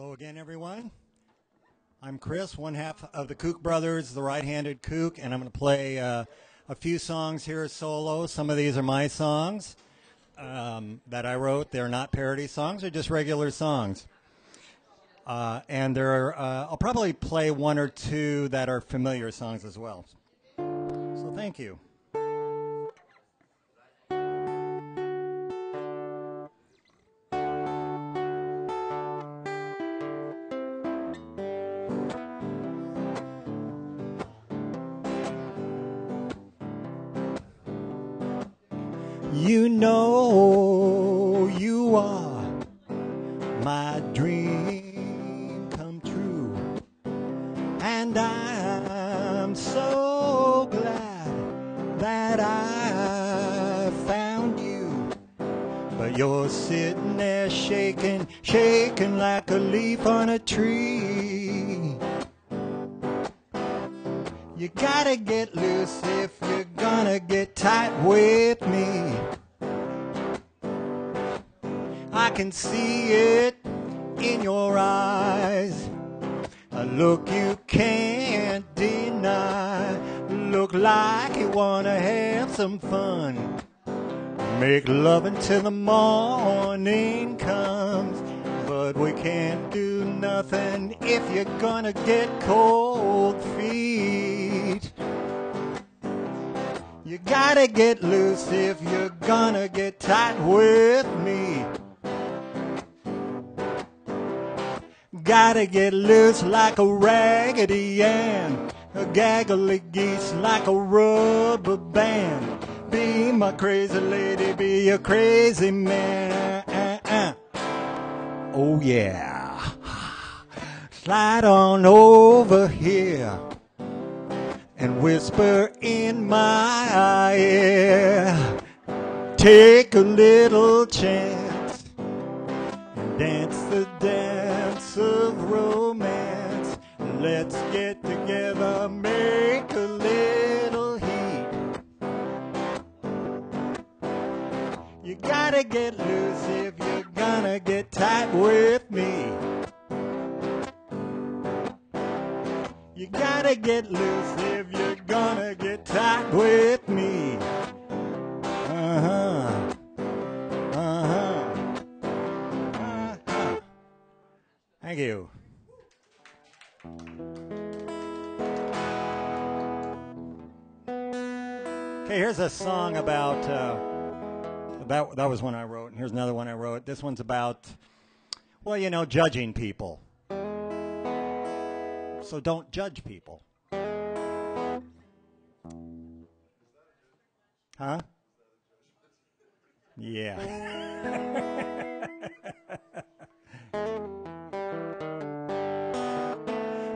Hello again, everyone. I'm Chris, one half of the Kook brothers, the right-handed Kook, and I'm going to play a few songs here solo. Some of these are my songs that I wrote. They're not parody songs; they're just regular songs. And I'll probably play one or two that are familiar songs as well. So thank you. You know you are my dream come true, and I'm so glad that I found you. But you're sitting there shaking, shaking like a leaf on a tree. You gotta get loose if you're gonna get tight with me. I can see it in your eyes, a look you can't deny. Look like you wanna have some fun, make love until the morning comes. But we can't do nothing if you're gonna get cold feet. You gotta get loose if you're gonna get tight with me. Gotta get loose like a raggedy Ann, a gaggly geese like a rubber band. Be my crazy lady, be a crazy man. Oh yeah. Slide on over here and whisper in my ear. Take a little chance and dance the dance of romance. Let's get together, make a little heat. You gotta get loose if you're gonna get tight with me. You gotta get loose if you're gonna get tight with me. Uh-huh. Uh-huh. Uh-huh. Thank you. Okay, here's a song about that was one I wrote, and here's another one I wrote. This one's about, well, you know, judging people. So don't judge people. Huh? Yeah.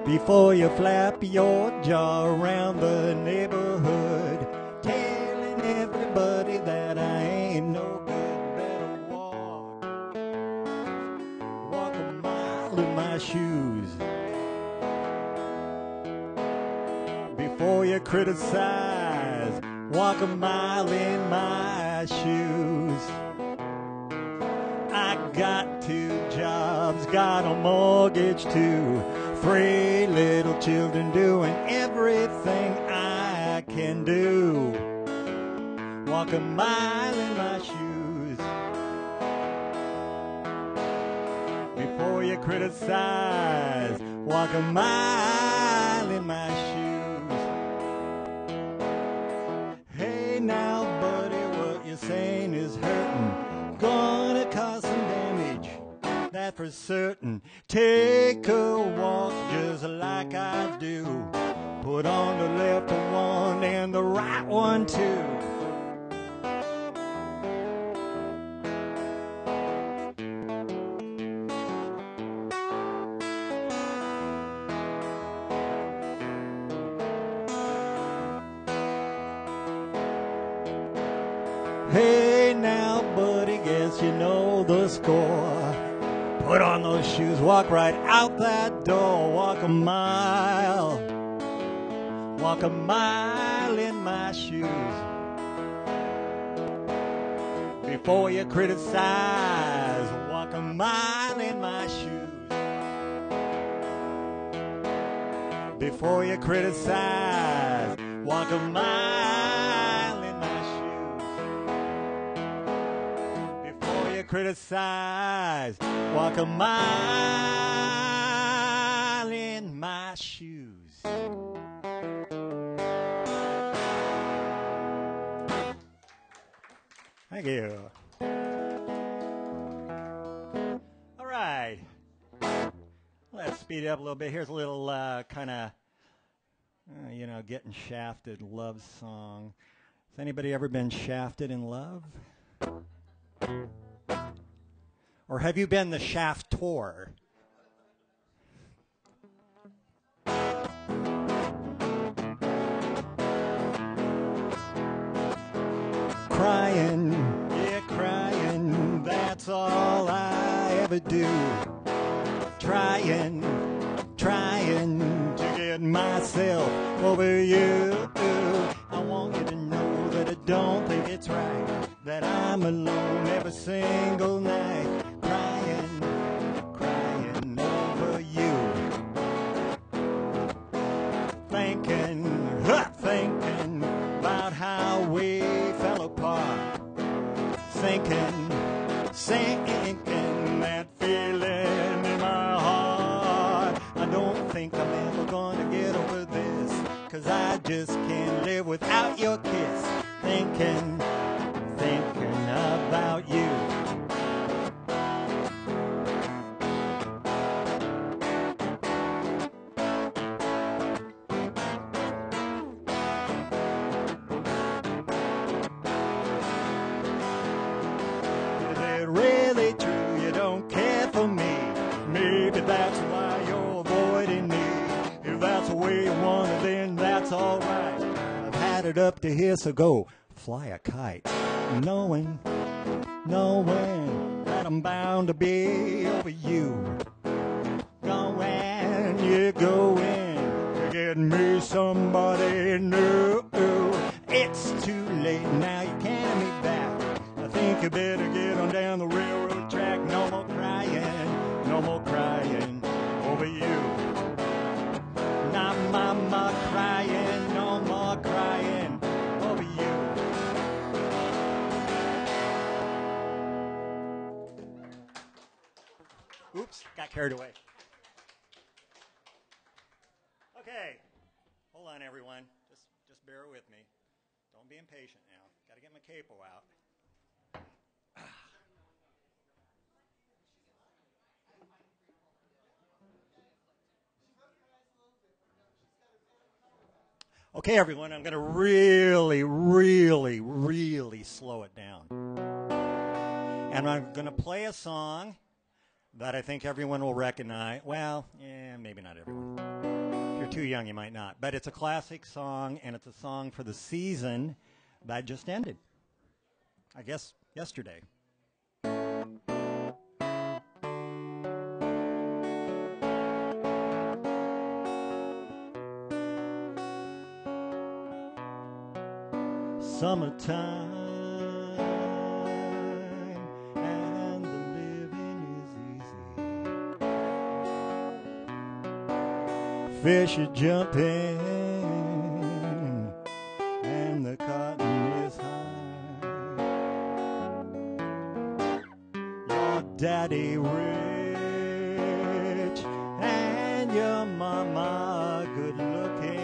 Before you flap your jaw around the neighborhood, telling everybody that I ain't no good, better walk a mile in my shoes. Before you criticize, walk a mile in my shoes. I got 2 jobs, got a mortgage too, 3 little children doing everything I can do. Walk a mile in my shoes. Before you criticize, walk a mile in my shoes. Hey now, buddy, what you're saying is hurting, gonna cause some damage, that for certain. Take a walk just like I do, put on the left one and the right one too. Hey now, buddy, guess you know the score. Put on those shoes, walk right out that door. Walk a mile in my shoes. Before you criticize, walk a mile in my shoes. Before you criticize, walk a mile in my shoes. Before you criticize, walk a mile in my shoes. Thank you. All right. Let's speed it up a little bit. Here's a little kind of, getting shafted love song. Has anybody ever been shafted in love? Or have you been the shaftor? Crying, yeah, crying, that's all I ever do. Trying to get myself over you. I want you to know that I don't think it's right that I'm alone every single night, crying over you. Thinking about how we fell apart, sinking that feeling in my heart. I don't think I'm ever gonna get over this, 'cause I just can't live without your kiss. Thinking about you. Is it really true you don't care for me? Maybe that's why you're avoiding me. If that's the way you want it, then that's alright. I've had it up to here, so go fly a kite, knowing that I'm bound to be over you. Going to get me somebody new. It's too late now, you can't have me back. I think you better get on down the railroad track. No more crying over you. Not mama crying, no more crying over you. Oops, got carried away. Okay, hold on everyone. Just bear with me. Don't be impatient now. Got to get my capo out. Okay, everyone, I'm going to really slow it down. And I'm going to play a song that I think everyone will recognize. Well, maybe not everyone. If you're too young, you might not. But it's a classic song, and it's a song for the season that just ended. I guess yesterday. Summertime, and the living is easy. Fish are jumping, and the cotton is high. Your daddy rich, and your mama good looking.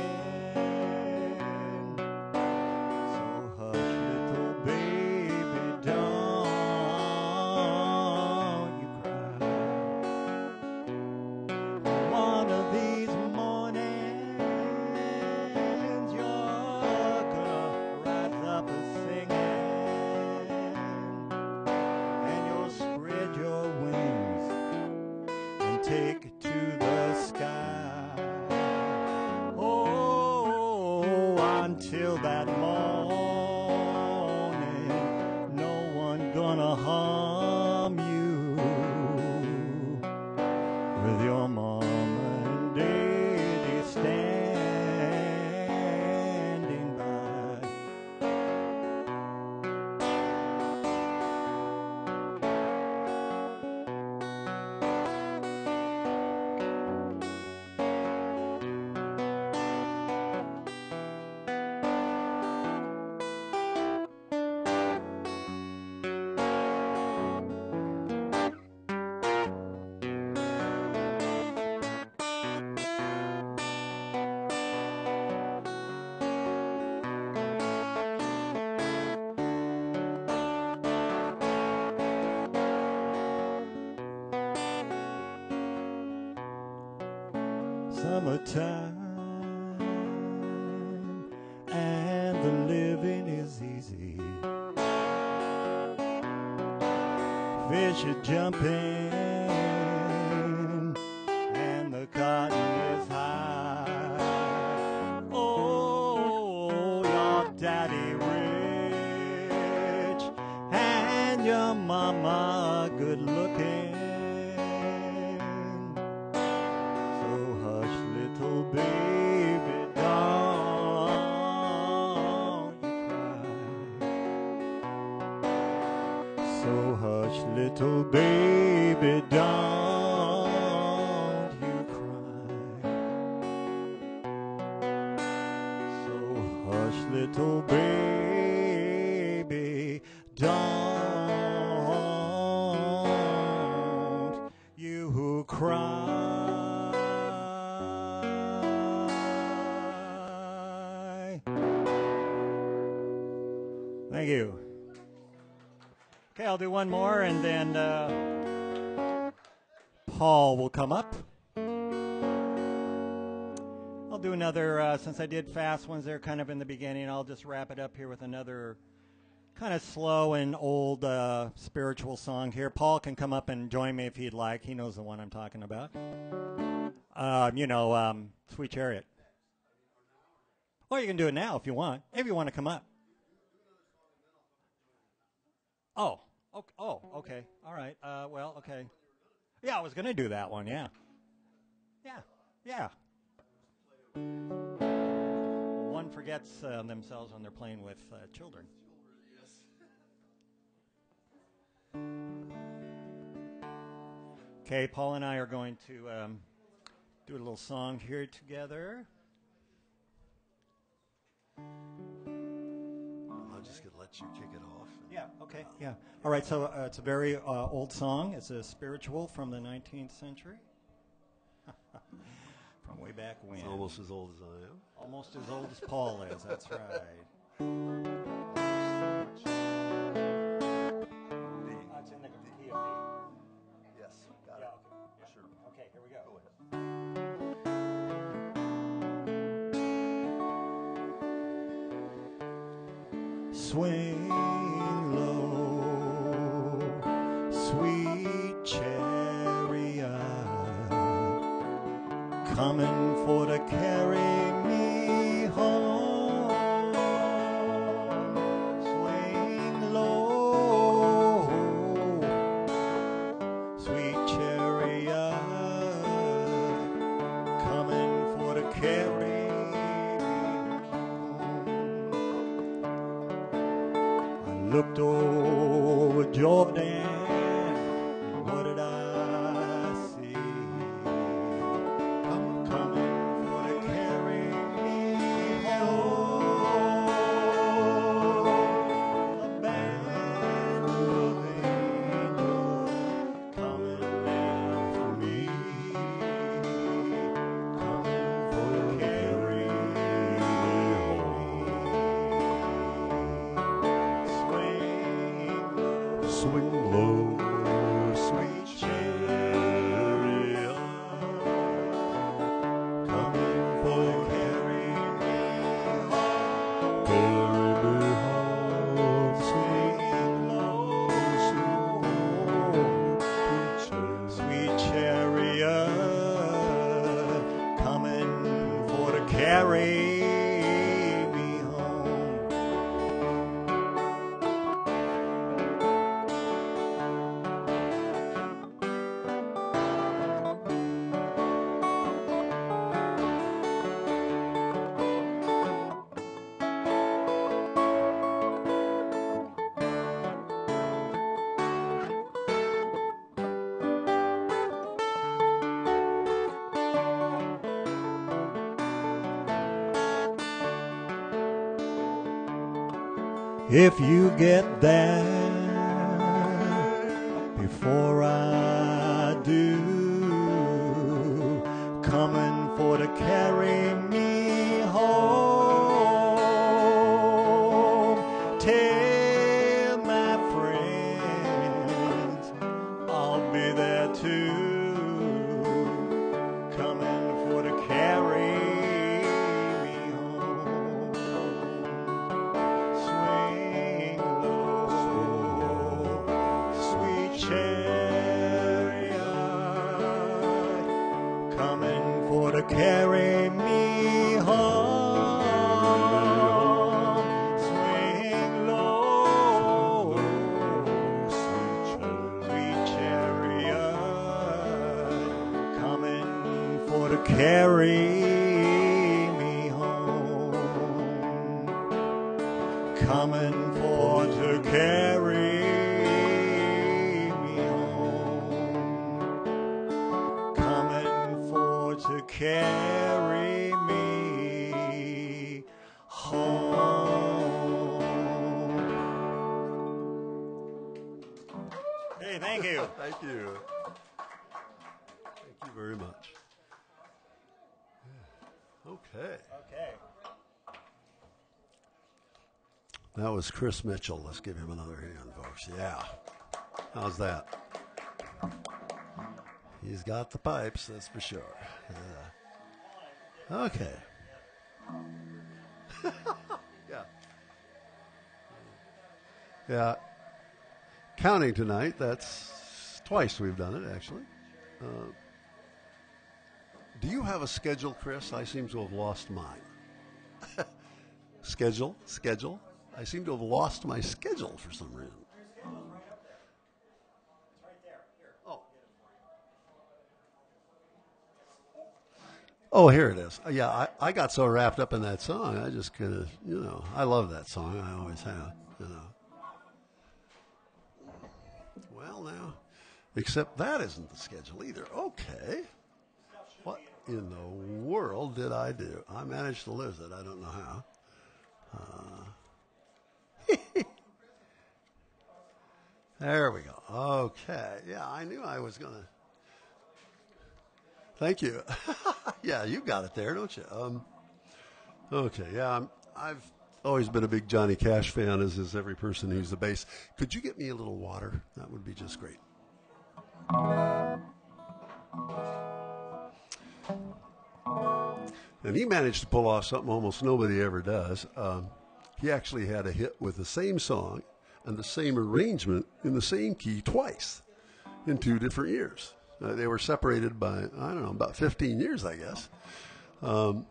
Take to the sky. Oh, until that morning, no one gonna harm you with your mom and daddy standing by. summertime, and the living is easy. Fish are jumping, and the cotton is high. Oh, your daddy rich, and your mama good looking. So hush, little baby, don't you cry. So hush, little baby, don't you cry. So hush, little baby, don't you cry. Thank you. Okay, I'll do one more, and then Paul will come up. I'll do another, since I did fast ones there kind of in the beginning, I'll just wrap it up here with another kind of slow and old spiritual song here. Paul can come up and join me if he'd like. He knows the one I'm talking about. Sweet Chariot. Or you can do it now if you want, to come up. Oh, okay. All right. Okay. Yeah, I was going to do that one, yeah. Yeah. One forgets themselves when they're playing with children. Okay, Paul and I are going to do a little song here together. I'll just let you kick it off. Yeah, okay, yeah. All right, so it's a very old song. It's a spiritual from the 19th century. From way back when. It's almost as old as I am. Almost as old as Paul is, that's right. It's in the key of D. Yes, got it. Yeah. Sure. Okay, here we go. Go ahead. Swing low, sweet chariot, coming for to carry me home. Swing low, sweet chariot, coming for to carry me home. I looked over Jordan, and what did I see? Coming for to carry me home. A band of angels coming after me, coming for to carry me home. Swing low, sweet chariot, coming for to carry me home. Carry me home. Swing low, sweet chariot, coming for to carry me home. If you get there before I do, coming for to carry me home, tell my friends I'll be there too, coming for to carry chariot coming for to carry me home. Swing low, sweet chariot coming for to carry me home. Coming for to carry me home. Coming for to carry me home. Hey, thank you. Thank you. Thank you very much. Okay. Okay. That was Chris Mitchell. Let's give him another hand, folks. Yeah. How's that? He's got the pipes, that's for sure. Yeah. Okay. Yeah. Yeah. Counting tonight, that's twice we've done it, actually. Do you have a schedule, Chris? I seem to have lost mine. Schedule? I seem to have lost my schedule for some reason. Oh, here it is. Yeah, I got so wrapped up in that song, I just kind of, I love that song. I always have, Well, now, except that isn't the schedule either. Okay. What in the world did I do? I managed to lose it. I don't know how. There we go. Okay. Yeah, I knew I was going to. Thank you. Yeah, you got it there, don't you? Okay. Yeah, I've always been a big Johnny Cash fan, as is every person who's the bass. Could you get me a little water? That would be just great. And he managed to pull off something almost nobody ever does. He actually had a hit with the same song and the same arrangement in the same key twice in 2 different years. They were separated by, I don't know, about 15 years, I guess. And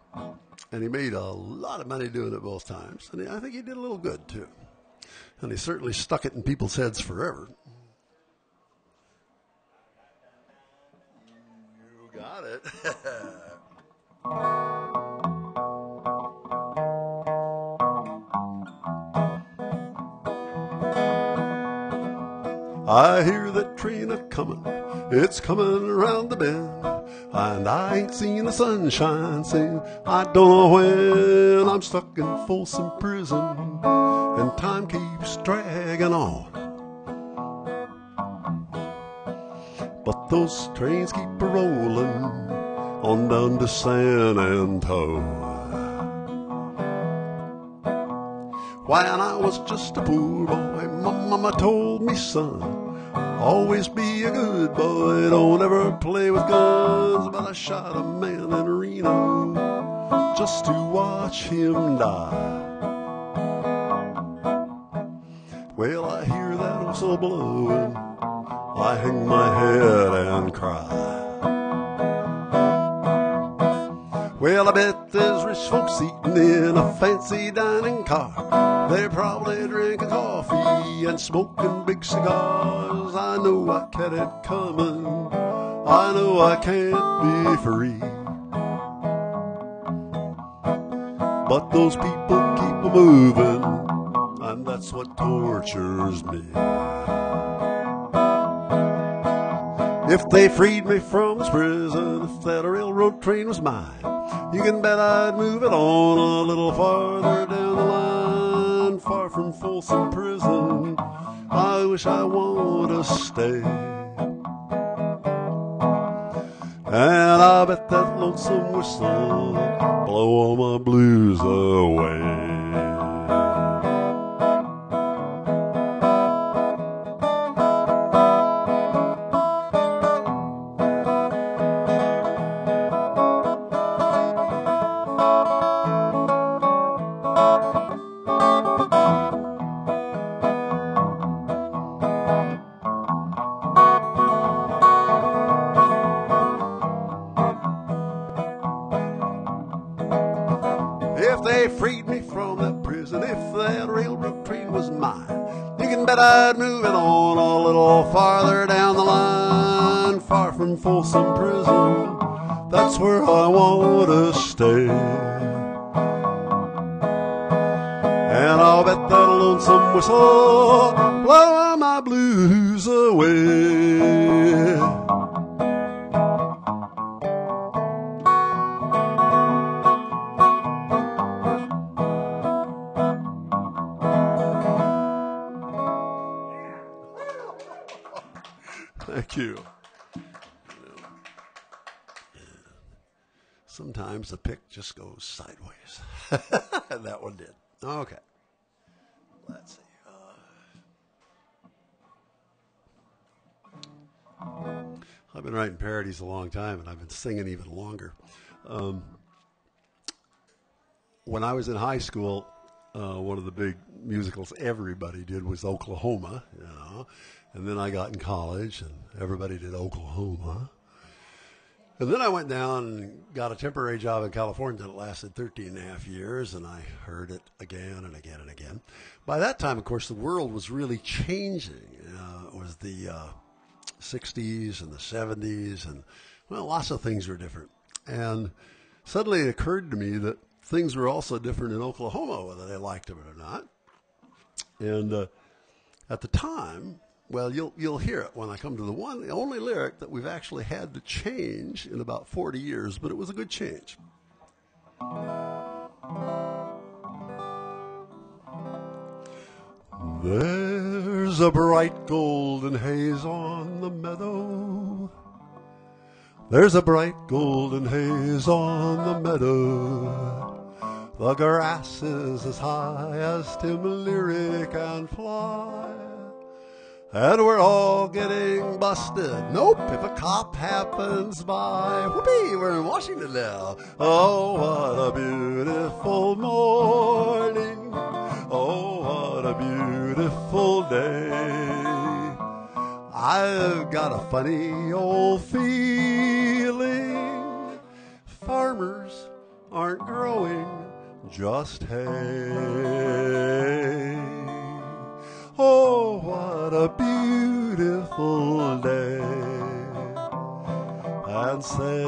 he made a lot of money doing it both times. And I think he did a little good, too. And he certainly stuck it in people's heads forever. You got it. I hear that train a-comin', it's comin' around the bend, and I ain't seen the sunshine since I don't know when. I'm stuck in Folsom prison, and time keeps dragging on. But those trains keep a-rollin' on down to San Antonio. When I was just a poor boy, my mama told me, son, always be a good boy, don't ever play with guns. But I shot a man in Reno just to watch him die. Well, I hear that whistle blowing, I hang my head and cry. Well, I bet there's rich folks eating in a fancy dining car. They're probably drinking coffee and smoking big cigars. I know I can't it coming. I know I can't be free. But those people keep moving, and that's what tortures me. If they freed me from this prison, if that railroad train was mine, you can bet I'd move it on a little farther down the line, far from Folsom prison. I wish I want to stay. And I bet that lonesome whistle blow all my blues away. I'd move it on a little farther down the line, far from Folsom Prison. That's where I want to stay. And I'll bet that lonesome whistle blow my blues away. Thank you. Sometimes the pick just goes sideways. And that one did. Okay. Let's see. I've been writing parodies a long time, and I've been singing even longer. When I was in high school, one of the big musicals everybody did was Oklahoma, you know. And then I got in college, and everybody did Oklahoma. And then I went down and got a temporary job in California that lasted 13 and a half years, and I heard it again and again and again. By that time, of course, the world was really changing. It was the 60s and the 70s, and, well, lots of things were different. And suddenly it occurred to me that things were also different in Oklahoma, whether they liked them or not. And at the time, well, you'll hear it when I come to the only lyric that we've actually had to change in about 40 years, but it was a good change. There's a bright golden haze on the meadow. There's a bright golden haze on the meadow. The grass is as high as Tim Lyric can fly. And we're all getting busted. Nope, if a cop happens by. Whoopee, we're in Washington now. Oh, what a beautiful morning. Oh, what a beautiful day. I've got a funny old feeling. Farmers aren't growing just hay. Oh, what a beautiful day. And say,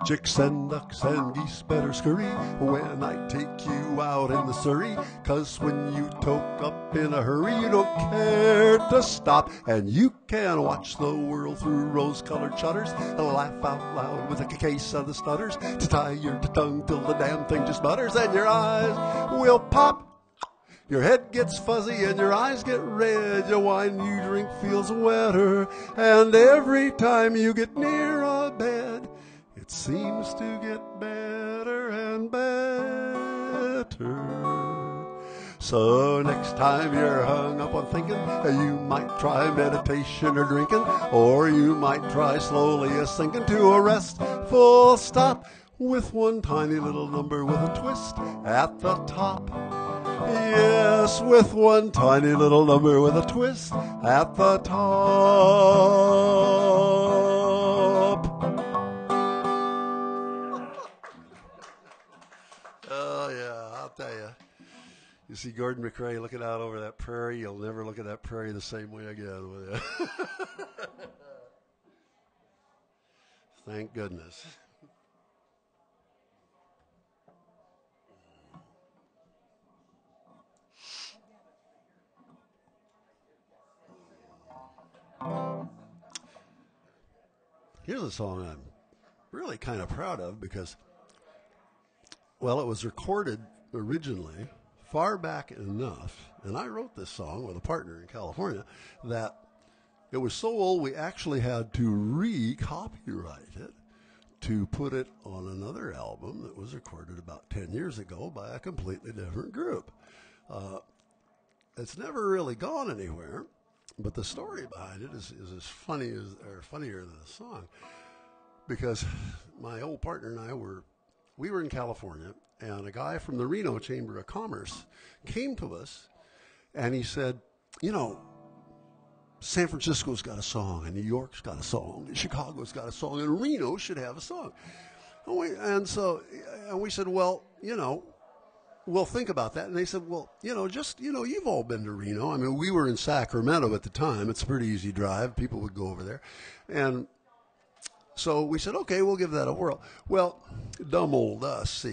chicks and ducks and geese better scurry when I take you out in the Surrey, 'cause when you toke up in a hurry, you don't care to stop, and you can watch the world through rose-colored shutters and laugh out loud with a case of the stutters to tie your tongue till the damn thing just mutters, and your eyes will pop. Your head gets fuzzy and your eyes get red. Your wine you drink feels wetter. And every time you get near a bed, it seems to get better and better. So next time you're hung up on thinking, you might try meditation or drinking, or you might try slowly sinking to a restful stop with one tiny little number with a twist at the top. Yes, with one tiny little number with a twist at the top. Oh, yeah, I'll tell you. You see Gordon McRae looking out over that prairie, you'll never look at that prairie the same way again, will you? Thank goodness. Here's a song I'm really kind of proud of because, well, it was recorded originally far back enough, and I wrote this song with a partner in California, that it was so old we actually had to re-copyright it to put it on another album that was recorded about 10 years ago by a completely different group. It's never really gone anywhere. But the story behind it is as funny as, or funnier than the song, because my old partner and I were in California, and a guy from the Reno Chamber of Commerce came to us, and he said, you know, San Francisco's got a song, and New York's got a song, and Chicago's got a song, and Reno should have a song. And we said, well, you know, well, think about that. And they said, well, you've all been to Reno. I mean, we were in Sacramento at the time. It's a pretty easy drive. People would go over there. And so we said, okay, we'll give that a whirl. Well, dumb old us,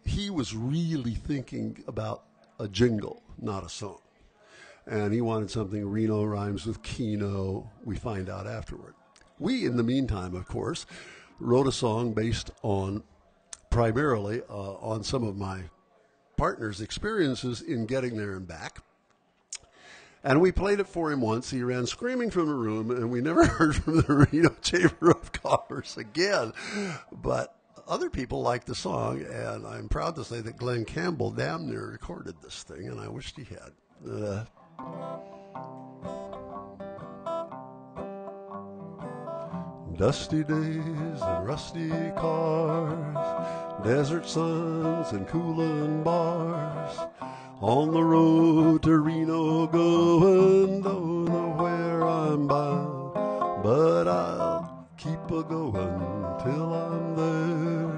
he was really thinking about a jingle, not a song. And he wanted something Reno rhymes with Keno. We find out afterward. We, in the meantime, of course, wrote a song based on primarily on some of my partner's experiences in getting there and back. And we played it for him once. He ran screaming from the room, and we never heard from the Reno Chamber of Commerce again. But other people liked the song, and I'm proud to say that Glenn Campbell damn near recorded this thing, and I wished he had. Dusty days and rusty cars, desert suns and coolin' bars, on the road to Reno going, don't know where I'm bound, but I'll keep a-going till I'm there,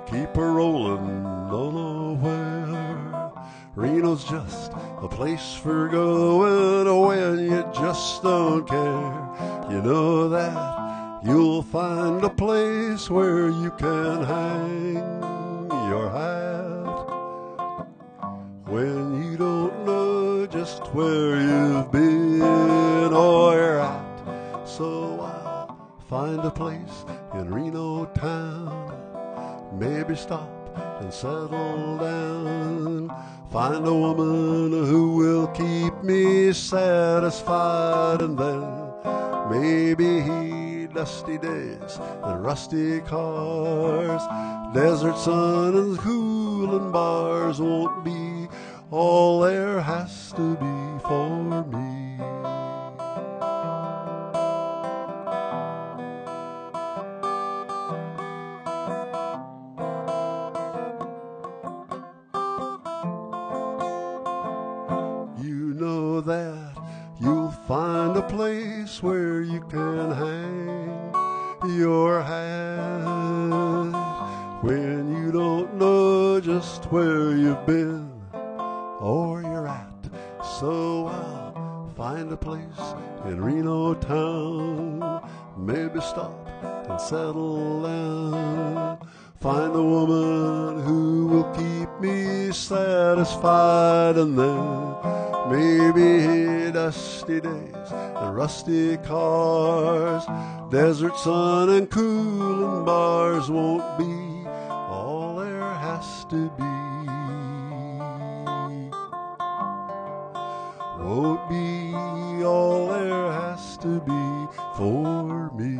keep a-rollin', don't know where. Reno's just a place for going when you just don't care. You know that you'll find a place where you can hang your hat when you don't know just where you've been or you're at. So I'll find a place in Reno town, maybe stop and settle down, find a woman who will keep me satisfied, and then maybe dusty days and rusty cars, desert sun and coolin' bars won't be all there has to be for me. You know that you'll find a place where you can hang your hat when you don't know just where you've been or you're at. So I'll find a place in Reno town, maybe stop and settle down, find a woman who will keep me satisfied, and then maybe dusty days and rusty cars, desert sun and coolin' bars won't be all there has to be. Won't be all there has to be for me.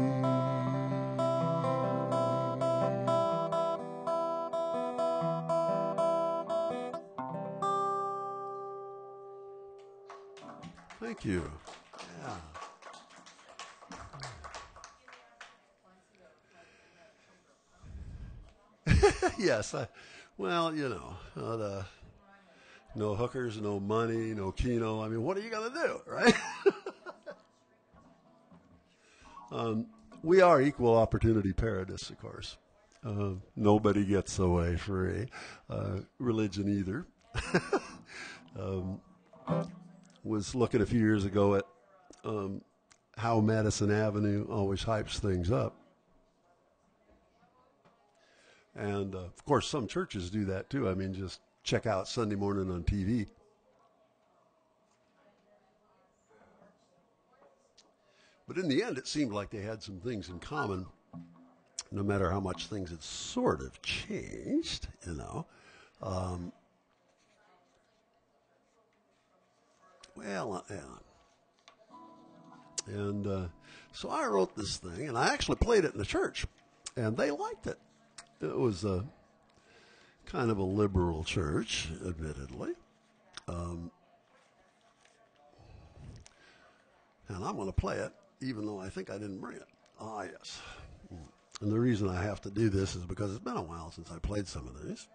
Thank you. Yeah. Yes. No hookers, no money, no Keno. I mean, what are you going to do, right? We are equal opportunity paradises, of course. Nobody gets away free. Religion either. Was looking a few years ago at how Madison Avenue always hypes things up. And, of course, some churches do that, too. I mean, just check out Sunday morning on TV. But in the end, it seemed like they had some things in common, no matter how much things had sort of changed, you know. And so I wrote this thing, and I actually played it in the church, and they liked it. It was a kind of a liberal church, admittedly. And I'm going to play it, even though I think I didn't bring it. Ah, yes. And the reason I have to do this is because it's been a while since I played some of these,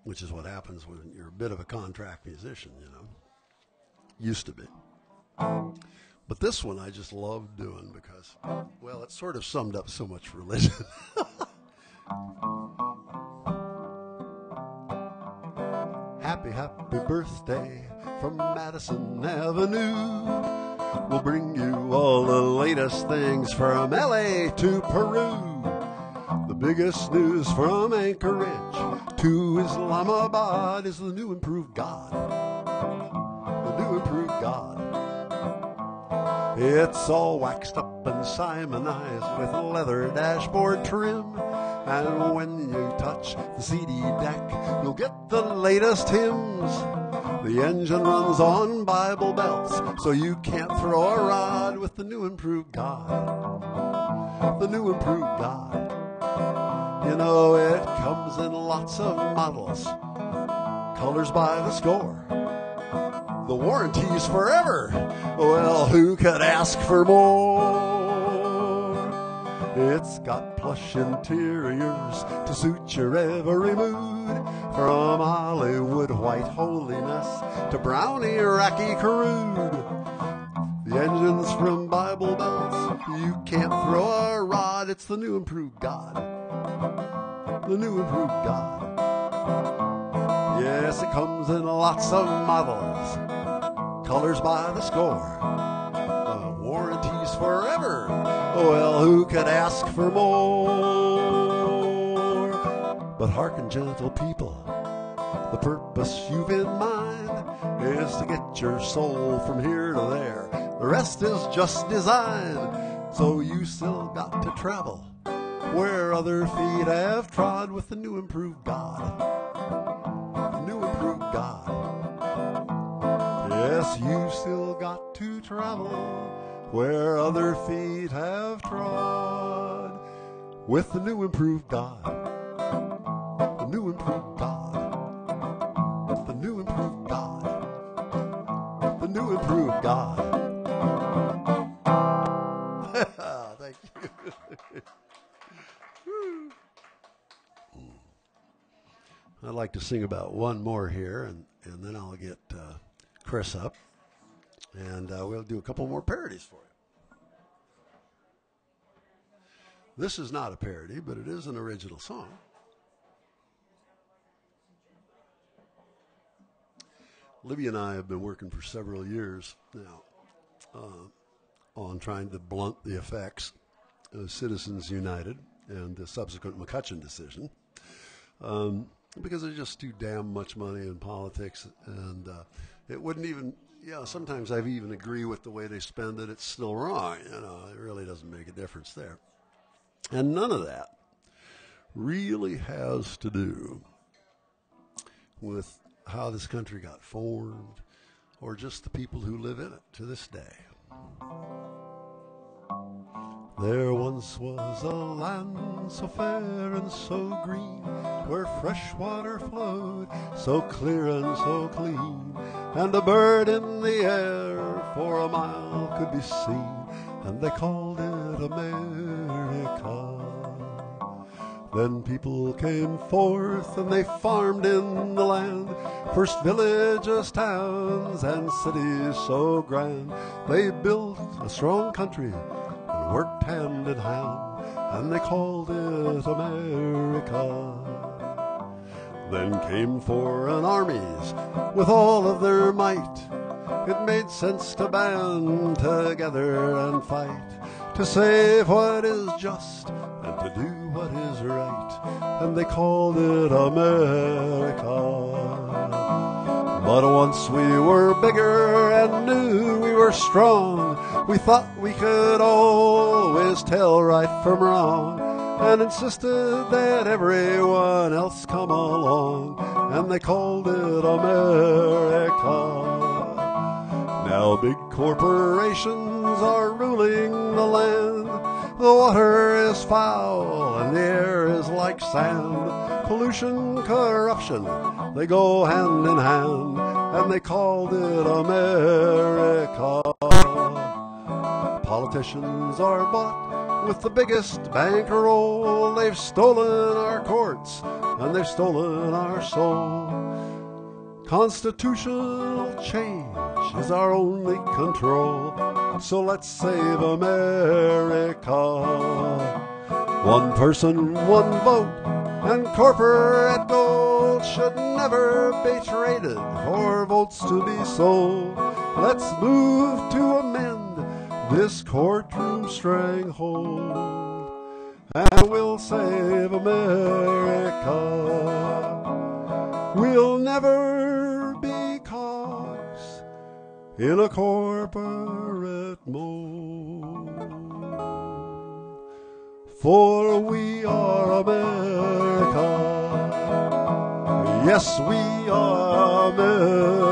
which is what happens when you're a bit of a contract musician, you know. Used to be. But this one I just loved doing because, well, it sort of summed up so much religion. happy, happy birthday from Madison Avenue. We'll bring you all the latest things from LA to Peru. The biggest news from Anchorage to Islamabad is the new improved God. The new improved God. It's all waxed up and Simonized with leather dashboard trim. And when you touch the CD deck, you'll get the latest hymns. The engine runs on Bible belts, so you can't throw a rod with the new improved God. The new improved God. You know, it comes in lots of models, colors by the score. The warranty's forever. Well, who could ask for more? It's got plush interiors to suit your every mood, from Hollywood white holiness to brown Iraqi crude. The engine's from Bible belts, you can't throw a rod. It's the new improved God. The new improved God. Yes, it comes in lots of models, colors by the score. Warranties forever. Well, who could ask for more? But hearken, gentle people, the purpose you've in mind is to get your soul from here to there. The rest is just design. So you still got to travel where other feet have trod with the new improved God. The new improved God. Yes, you still got to travel where other feet have trod with the new improved God. The new improved God. The new improved God. The new improved God. Thank you. I'd like to sing about one more here, and then I'll get Chris up, and we'll do a couple more parodies for you. This is not a parody, but it is an original song. Libby and I have been working for several years now on trying to blunt the effects of Citizens United and the subsequent McCutcheon decision, because there's just too damn much money in politics, and it wouldn't even, sometimes I even agree with the way they spend it. It's still wrong. It really doesn't make a difference there. And none of that really has to do with how this country got formed or just the people who live in it to this day. There once was a land so fair and so green, where fresh water flowed so clear and so clean, and a bird in the air for a mile could be seen, and they called it America. Then people came forth and they farmed in the land, first villages, towns, and cities so grand. They built a strong country and worked hand in hand, and they called it America. Then came foreign armies with all of their might. It made sense to band together and fight, to save what is just and to do what is right, and they called it America. But once we were bigger and knew we were strong, we thought we could always tell right from wrong, and insisted that everyone else come along, and they called it America. Now big corporations are ruling the land. The water is foul and the air is like sand. Pollution, corruption, they go hand in hand, and they called it America. Politicians are bought with the biggest bankroll. They've stolen our courts and they've stolen our soul. Constitutional change is our only control, so let's save America. One person, one vote, and corporate gold. should never be traded for votes to be sold. Let's move to amend this courtroom stranglehold, and we'll save America. We'll never be cogs in a corporate mold, for we are America. Yes, we are America.